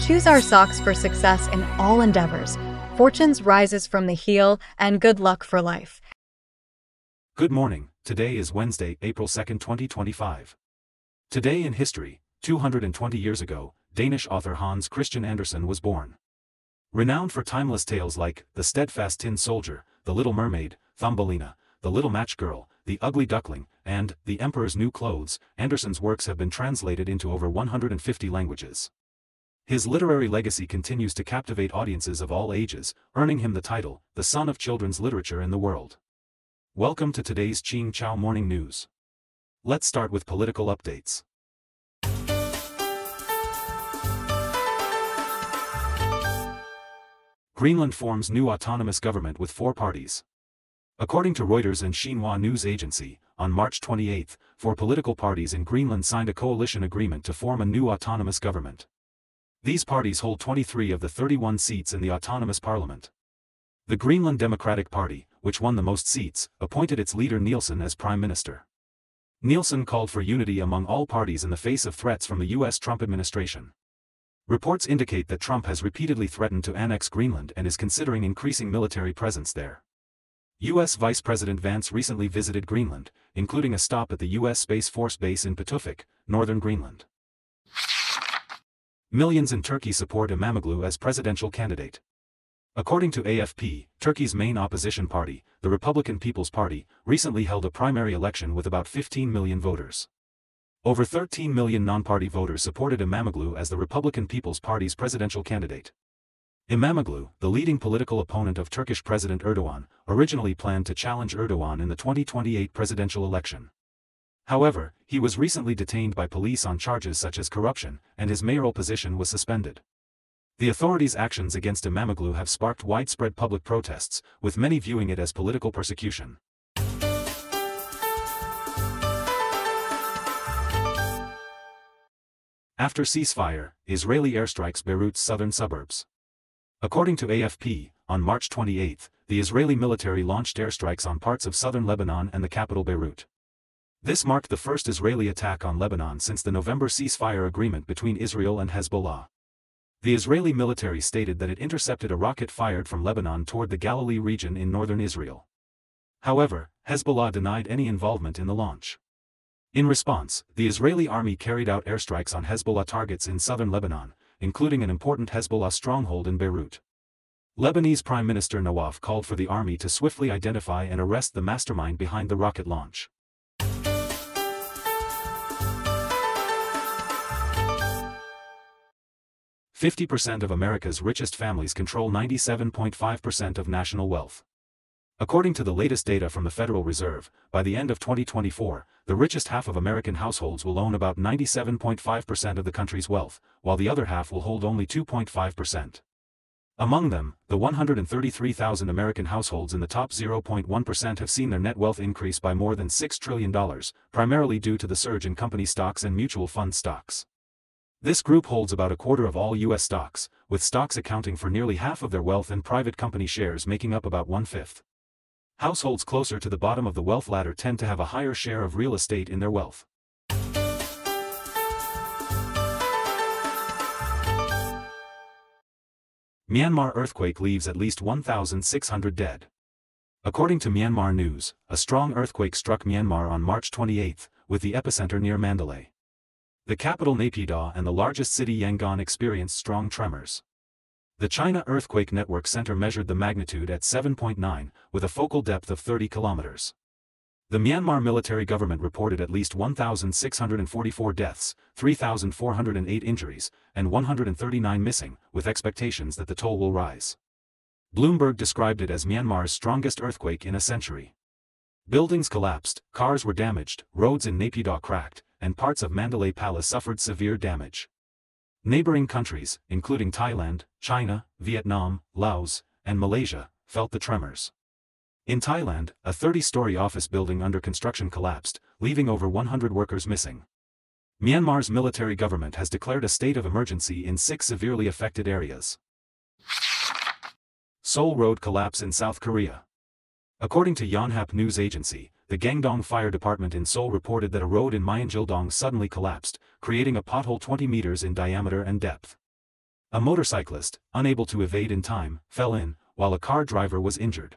choose our socks for success in all endeavors. Fortunes rises from the heel, and good luck for life. Good morning. Today is Wednesday, April 2, 2025. Today in history, 220 years ago, Danish author Hans Christian Andersen was born. Renowned for timeless tales like The Steadfast Tin Soldier, The Little Mermaid, Thumbelina, The Little Match Girl, The Ugly Duckling, and The Emperor's New Clothes, Andersen's works have been translated into over 150 languages. His literary legacy continues to captivate audiences of all ages, earning him the title, the son of children's literature in the world. Welcome to today's Ching Chow Morning News. Let's start with political updates. Greenland forms new autonomous government with 4 parties. According to Reuters and Xinhua News Agency, on March 28, 4 political parties in Greenland signed a coalition agreement to form a new autonomous government. These parties hold 23 of the 31 seats in the autonomous parliament. The Greenland Democratic Party, which won the most seats, appointed its leader Nielsen as prime minister. Nielsen called for unity among all parties in the face of threats from the U.S. Trump administration. Reports indicate that Trump has repeatedly threatened to annex Greenland and is considering increasing military presence there. U.S. Vice President Vance recently visited Greenland, including a stop at the U.S. Space Force Base in Pituffik, northern Greenland. Millions in Turkey support Imamoglu as presidential candidate. According to AFP, Turkey's main opposition party, the Republican People's Party, recently held a primary election with about 15 million voters. Over 13 million non-party voters supported Imamoglu as the Republican People's Party's presidential candidate. Imamoglu, the leading political opponent of Turkish President Erdogan, originally planned to challenge Erdogan in the 2028 presidential election. However, he was recently detained by police on charges such as corruption, and his mayoral position was suspended. The authorities' actions against Imamoglu have sparked widespread public protests, with many viewing it as political persecution. After ceasefire, Israeli airstrikes Beirut's southern suburbs. According to AFP, on March 28, the Israeli military launched airstrikes on parts of southern Lebanon and the capital Beirut. This marked the first Israeli attack on Lebanon since the November ceasefire agreement between Israel and Hezbollah. The Israeli military stated that it intercepted a rocket fired from Lebanon toward the Galilee region in northern Israel. However, Hezbollah denied any involvement in the launch. In response, the Israeli army carried out airstrikes on Hezbollah targets in southern Lebanon, including an important Hezbollah stronghold in Beirut. Lebanese Prime Minister Nawaf called for the army to swiftly identify and arrest the mastermind behind the rocket launch. "50% of America's richest families control 97.5% of national wealth." According to the latest data from the Federal Reserve, by the end of 2024, the richest half of American households will own about 97.5% of the country's wealth, while the other half will hold only 2.5%. Among them, the 133,000 American households in the top 0.1% have seen their net wealth increase by more than $6 trillion, primarily due to the surge in company stocks and mutual fund stocks. This group holds about a quarter of all U.S. stocks, with stocks accounting for nearly half of their wealth and private company shares making up about 1/5. Households closer to the bottom of the wealth ladder tend to have a higher share of real estate in their wealth. Myanmar earthquake leaves at least 1,600 dead. According to Myanmar News, a strong earthquake struck Myanmar on March 28, with the epicenter near Mandalay. The capital Naypyidaw and the largest city Yangon experienced strong tremors. The China Earthquake Network Center measured the magnitude at 7.9, with a focal depth of 30 kilometers. The Myanmar military government reported at least 1,644 deaths, 3,408 injuries, and 139 missing, with expectations that the toll will rise. Bloomberg described it as Myanmar's strongest earthquake in a century. Buildings collapsed, cars were damaged, roads in Naypyidaw cracked, and parts of Mandalay Palace suffered severe damage. Neighboring countries, including Thailand, China, Vietnam, Laos, and Malaysia, felt the tremors. In Thailand, a 30-story office building under construction collapsed, leaving over 100 workers missing. Myanmar's military government has declared a state of emergency in 6 severely affected areas. Seoul road collapse in South Korea. According to Yonhap News Agency, the Gangdong Fire Department in Seoul reported that a road in Myeongjildong suddenly collapsed, creating a pothole 20 meters in diameter and depth. A motorcyclist, unable to evade in time, fell in, while a car driver was injured.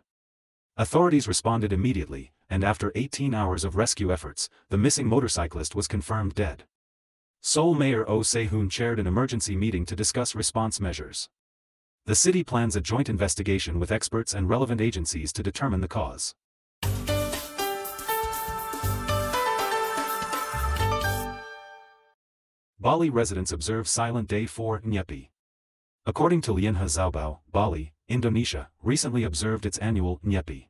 Authorities responded immediately, and after 18 hours of rescue efforts, the missing motorcyclist was confirmed dead. Seoul Mayor Oh Se-hoon chaired an emergency meeting to discuss response measures. The city plans a joint investigation with experts and relevant agencies to determine the cause. Bali residents observe Silent Day for Nyepi. According to Lianhe Zaobao, Bali, Indonesia, recently observed its annual Nyepi.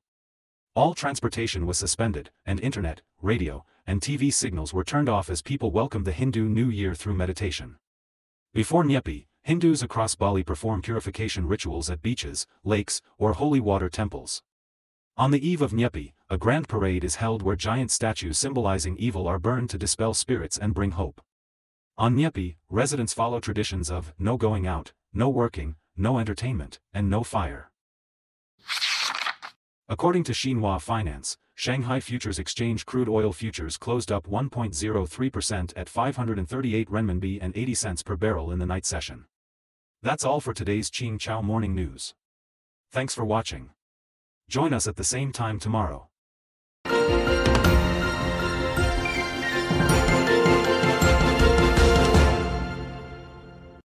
All transportation was suspended, and internet, radio, and TV signals were turned off as people welcomed the Hindu New Year through meditation. Before Nyepi, Hindus across Bali perform purification rituals at beaches, lakes, or holy water temples. On the eve of Nyepi, a grand parade is held where giant statues symbolizing evil are burned to dispel spirits and bring hope. On Nyepi, residents follow traditions of no going out, no working, no entertainment, and no fire. According to Xinhua Finance, Shanghai Futures Exchange crude oil futures closed up 1.03% at 538 renminbi and 80 cents per barrel in the night session. That's all for today's Qingchao Morning News. Thanks for watching. Join us at the same time tomorrow.